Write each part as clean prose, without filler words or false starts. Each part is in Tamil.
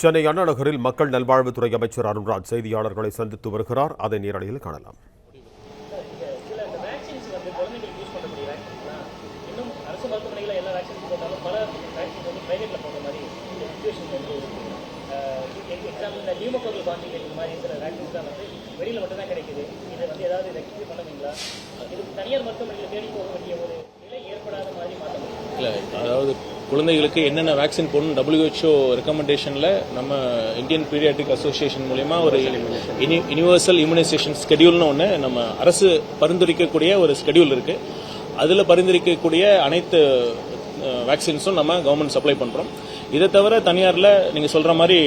சென்னை அண்ணா நகரில் மக்கள் நல்வாழ்வுத்துறை அமைச்சர் அருண்ராஜ் செய்தியாளர்களை சந்தித்து வருகிறார். அதை நேரடியில் காணலாம். அதாவது குழந்தைகளுக்கு என்னென்ன வேக்சின் போடணும் WHO ரெக்கமெண்டேஷனில் நம்ம இந்தியன் பீடியாட்ரிக் அசோசியேஷன் மூலமா ஒரு யுனிவர்சல் இம்யூனைசேஷன் ஸ்கெடியூல்னு ஒன்று நம்ம அரசு பரிந்துரைக்கக்கூடிய ஒரு ஸ்கெடியூல் இருக்கு. அதில் பரிந்துரைக்கக்கூடிய அனைத்து வேக்சின்ஸும் நம்ம கவர்மெண்ட் சப்ளை பண்ணுறோம். இதை தவிர தனியாரில் நீங்கள் சொல்கிற மாதிரி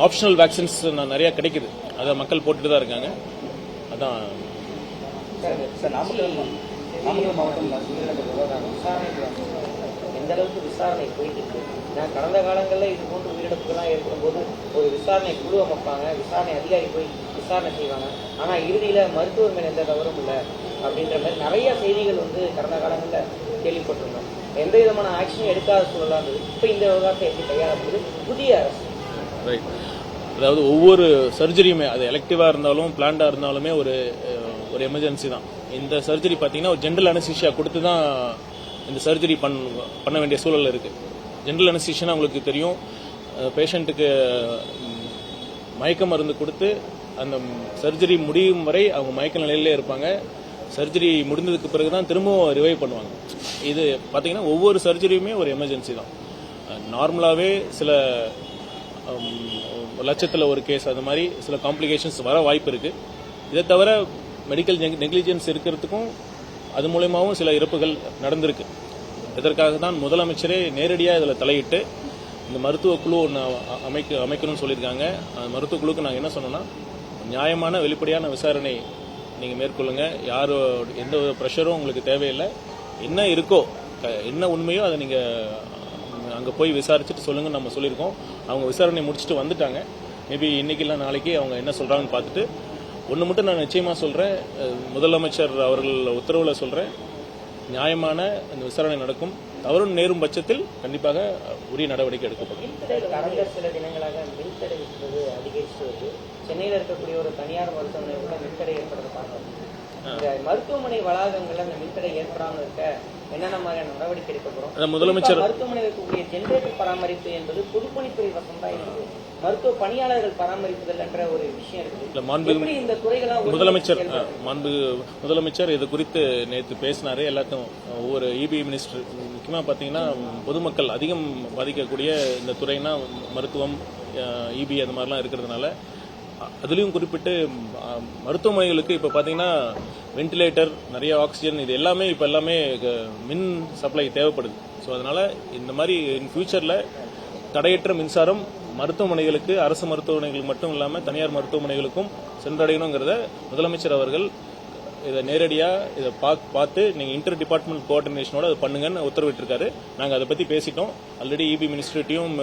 ஆப்ஷனல் வேக்சின்ஸ் நிறையா கிடைக்குது. அதை மக்கள் போட்டுட்டு தான் இருக்காங்க. அதான் நாமக்கல் மாவட்டம் எந்த அளவுக்கு விசாரணை போயிட்டு இருக்கு. நான் கடந்த காலங்களில் இது போன்ற உயிரிழப்புகள்லாம் ஏற்படும் போது ஒரு விசாரணை குழு அமைப்பாங்க, விசாரணை அதிகாரி போய் விசாரணை செய்வாங்க. ஆனால் இறுதியில் மருத்துவர் மேல் எந்த தவறும் இல்லை அப்படின்ற மாதிரி நிறைய செய்திகள் கடந்த காலங்களில் கேள்விப்பட்டிருந்தோம். எந்த விதமான ஆக்ஷனும் எடுக்காத சூழலாக இருந்தது. இப்போ இந்த விவகாரத்தை எப்படி கையாளப்படுது புதிய அரசு? அதாவது ஒவ்வொரு சர்ஜரியுமே அது எலக்டிவாக இருந்தாலும் பிளான்டாக இருந்தாலுமே ஒரு எமர்ஜென்சி தான். இந்த சர்ஜரி பார்த்தீங்கன்னா ஒரு ஜென்ரல் அனஸ்தீசியா கொடுத்து தான் இந்த சர்ஜரி பண்ண வேண்டிய சூழல் இருக்குது. ஜென்ரல் அனஸ்தீசியா உங்களுக்கு தெரியும், பேஷண்ட்டுக்கு மயக்க மருந்து கொடுத்து அந்த சர்ஜரி முடியும் வரை அவங்க மயக்க நிலையிலே இருப்பாங்க. சர்ஜரி முடிந்ததுக்கு பிறகு தான் திரும்பவும் ரிவைவ் பண்ணுவாங்க. இது பார்த்தீங்கன்னா ஒவ்வொரு சர்ஜரியுமே ஒரு எமர்ஜென்சி தான். நார்மலாகவே சில லட்சத்தில் ஒரு கேஸ் அது மாதிரி சில காம்ப்ளிகேஷன்ஸ் வர வாய்ப்பு இருக்குது. இதை தவிர மெடிக்கல் நெக்லிஜென்ஸ் இருக்கிறதுக்கும் அது மூலமாகவும் சில இறப்புகள் நடந்திருக்கு. இதற்காக தான் முதலமைச்சரே நேரடியாக இதில் தலையிட்டு இந்த மருத்துவ குழு ஒன்று அமைக்கணும்னு சொல்லியிருக்காங்க. அந்த மருத்துவ குழுக்கு நாங்கள் என்ன சொன்னோம்னா, நியாயமான வெளிப்படையான விசாரணை நீங்கள் மேற்கொள்ளுங்க. யாரும் எந்த ப்ரெஷரும் உங்களுக்கு தேவையில்லை. என்ன இருக்கோ என்ன உண்மையோ அதை நீங்கள் அங்கே போய் விசாரிச்சுட்டு சொல்லுங்கன்னு நம்ம சொல்லியிருக்கோம். அவங்க விசாரணை முடிச்சுட்டு வந்துட்டாங்க. மேபி இன்னைக்கு இல்லை நாளைக்கு அவங்க என்ன சொல்கிறாங்கன்னு பார்த்துட்டு ஒன்று மட்டும் நான் நிச்சயமாக சொல்கிறேன், முதலமைச்சர் அவர்கள் உத்தரவில் சொல்கிறேன், நியாயமான அந்த விசாரணை நடக்கும். தவறு நேரும் பட்சத்தில் கண்டிப்பாக உரிய நடவடிக்கை எடுக்கப்படும். கடந்த சில தினங்களாக மின்தடை அதிகரித்து வருது. சென்னையில் இருக்கக்கூடிய ஒரு தனியார் மருத்துவமனை கூட மின்தடை ஏற்படுறத பார்க்கணும். இந்த மருத்துவமனை வளாகங்கள் அந்த மின்தடை ஏற்படாமல் இருக்க என்னென்ன மாதிரியான நடவடிக்கை எடுக்கப்படும்? முதலமைச்சர் மருத்துவமனையில் இருக்கக்கூடிய ஜெனரேட்டர் பராமரிப்பு என்பது பொதுப்பணித்துறை வசம் தான் இருக்குது. மருத்துவ பணியாளர்கள் பராமரிப்புதல் என்ற ஒரு விஷயம் இருக்கு. இந்த துறைகளாக முதலமைச்சர் இது குறித்து நேற்று பேசினாரு. எல்லாத்தையும் ஒவ்வொரு இபி மினிஸ்டர் முக்கியமாக பார்த்தீங்கன்னா பொதுமக்கள் அதிகம் பாதிக்கக்கூடிய இந்த துறைனா மருத்துவம், இபி அது மாதிரிலாம் இருக்கிறதுனால அதுலேயும் குறிப்பிட்டு மருத்துவமனைகளுக்கு இப்போ பார்த்தீங்கன்னா வென்டிலேட்டர், நிறைய ஆக்சிஜன், இது எல்லாமே இப்போ எல்லாமே மின் சப்ளை தேவைப்படுது. ஸோ அதனால இந்த மாதிரி இன் ஃபியூச்சரில் தடையற்ற மின்சாரம் மருத்துவமனைகளுக்கு, அரசு மருத்துவமனைகளுக்கு மட்டும் இல்லாமல் தனியார் மருத்துவமனைகளுக்கும் சென்றடையணுங்கிறத முதலமைச்சர் அவர்கள் இதை நேரடியாக இதை பார்த்து நீங்கள் இன்டர் டிபார்ட்மெண்ட் கோஆர்டினேஷனோட அதை பண்ணுங்கன்னு உத்தரவிட்டிருக்காரு. நாங்கள் அதை பற்றி பேசிட்டோம். ஆல்ரெடி இபி மினிஸ்ட்ரிட்டையும்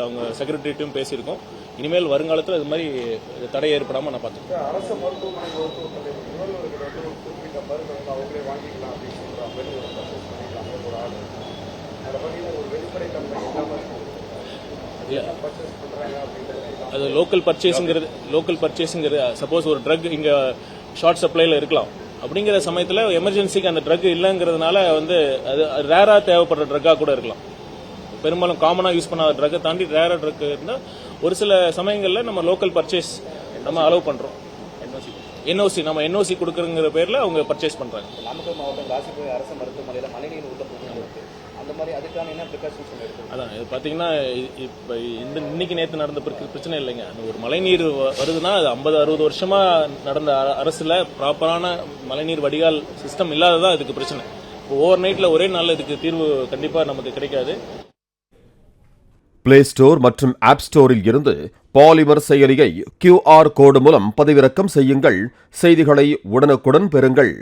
அவங்க செக்ரட்டரிட்டையும் பேசியிருக்கோம். இனிமேல் வருங்காலத்தில் இது மாதிரி தடை ஏற்படாமல் நான் பார்த்துருக்கேன். அரசு மருத்துவமனை அவங்களே வாங்கிக்கலாம் அப்படின்னு அது லோக்கல் பர்ச்சேஸுங்கிறது சப்போஸ் ஒரு ட்ரக் இங்கே ஷார்ட் சப்ளைல இருக்கலாம். அப்படிங்கிற சமயத்தில் எமர்ஜென்சிக்கு அந்த ட்ரக் இல்லைங்கிறதுனால அது ரேரா தேவைப்படுற ட்ரக்காக கூட இருக்கலாம். பெரும்பாலும் காமனாக யூஸ் பண்ணாத ட்ரக்கை தாண்டி ரேரா ட்ரக் இருந்தால் ஒரு சில சமயங்களில் நம்ம லோக்கல் பர்ச்சேஸ் நம்ம அலோவ் பண்ணுறோம். என்ஓசி நம்ம என்ஓசி கொடுக்குறங்கிற பேரில் அவங்க பர்ச்சேஸ் பண்ணுறாங்க. நாமக்கல் மாவட்டம் காசிபுரம் அரசு மருத்துவமனையில் மழைநீர் உள்ள இருக்கு. அந்த மாதிரி அதுக்கான என்ன ப்ரிகாஷன்ஸ் இருக்கு? அதான் இது பார்த்தீங்கன்னா இப்போ இன்னைக்கு நேற்று நடந்த பிரச்சனை இல்லைங்க. அந்த ஒரு மழைநீர் வருதுன்னா அது 50-60 வருஷமா நடந்த அரசுல ப்ராப்பரான மழைநீர் வடிகால் சிஸ்டம் இல்லாததான் இதுக்கு பிரச்சனை. ஓவர் நைட்ல ஒரே நாளில் இதுக்கு தீர்வு கண்டிப்பாக நமக்கு கிடைக்காது. பிளே ஸ்டோர் மற்றும் ஆப் ஸ்டோரில் இருந்து பாலிமர் செயலியை QR கோடு மூலம் பதிவிறக்கம் செய்யுங்கள். செய்திகளை உடனுக்குடன் பெறுங்கள்.